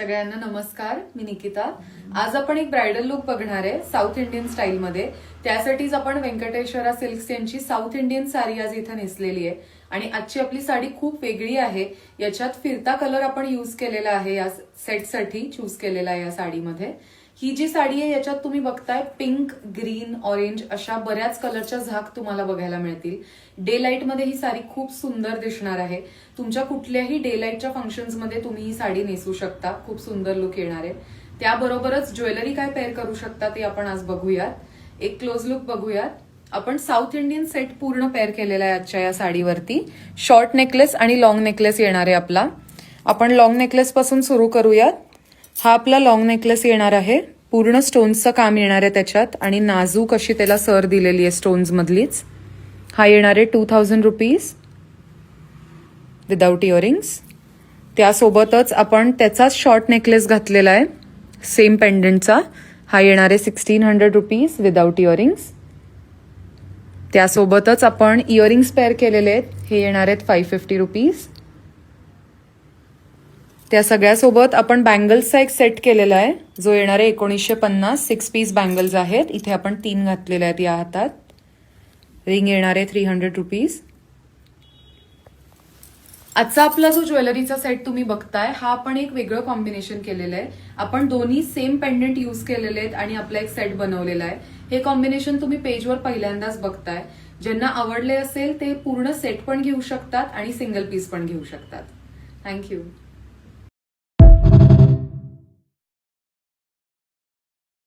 सगळ्यांना नमस्कार. मी निकिता. आज आपण एक ब्रायडल लुक बघणार आहे साऊथ इंडियन स्टाईल मध्ये. त्यासाठीच आपण व्यंकटेश्वरा सिल्क्स यांची साऊथ इंडियन साडी आज इथे नेसलेली आहे आणि आजची आपली साडी खूप वेगळी आहे. याच्यात फिरता कलर आपण यूज केलेला आहे, या सेटसाठी चूज केलेला आहे या साडीमध्ये. ही जी साडी आहे याच्यात तुम्ही बघताय पिंक, ग्रीन, ऑरेंज अशा बऱ्याच कलरच्या झाक तुम्हाला बघायला मिळतील. डे लाईट मध्ये ही साडी खूप सुंदर दिसणार आहे. तुमच्या कुठल्याही डे लाईटच्या फंक्शन्स मध्ये तुम्ही ही साडी नेसू शकता. खूप सुंदर लुक येणार आहे. त्याबरोबरच ज्वेलरी काय पेअर करू शकता ते आपण आज बघूयात. एक क्लोज लुक बघूयात. आपण साऊथ इंडियन सेट पूर्ण पेअर केलेला आहे आजच्या या साडीवरती. शॉर्ट नेकलेस आणि लॉंग नेकलेस येणार आहे आपला. आपण लॉंग नेकलेस पासून सुरू करूयात. हा आपला लॉंग नेकलेस येणार आहे. पूर्ण स्टोन्सचं काम येणार आहे त्याच्यात आणि नाजूक अशी त्याला सर दिलेली आहे स्टोन्स मधलीच. हा येणार आहे 2000 रुपीज विदाउट इयरिंग्स. त्यासोबतच आपण त्याचाच शॉर्ट नेकलेस घातलेला आहे सेम पेंडंटचा. हा येणार आहे 1600 रुपीज विदाउट इयरिंग्स. त्यासोबतच आपण इयरिंग्स पेअर केलेले आहेत. हे येणार आहेत 550 रुपीज. त्या सगळ्यासोबत आपण बँगल्सचा एक सेट केलेला आहे जो येणार आहे 1950. 6 पीस बँगल्स आहेत. इथे आपण 3 घातलेले आहेत या हातात. रिंग येणार आहे 300 रुपीज. आजचा आपला जो ज्वेलरीचा सेट तुम्ही बघताय हा आपण एक वेगळं कॉम्बिनेशन केलेलं आहे. आपण दोन्ही सेम पेंडंट यूज केलेले आहेत आणि आपला एक सेट बनवलेला आहे. हे कॉम्बिनेशन तुम्ही पेजवर पहिल्यांदाच बघताय. ज्यांना आवडले असेल ते पूर्ण सेट पण घेऊ शकतात आणि सिंगल पीस पण घेऊ शकतात. थँक्यू.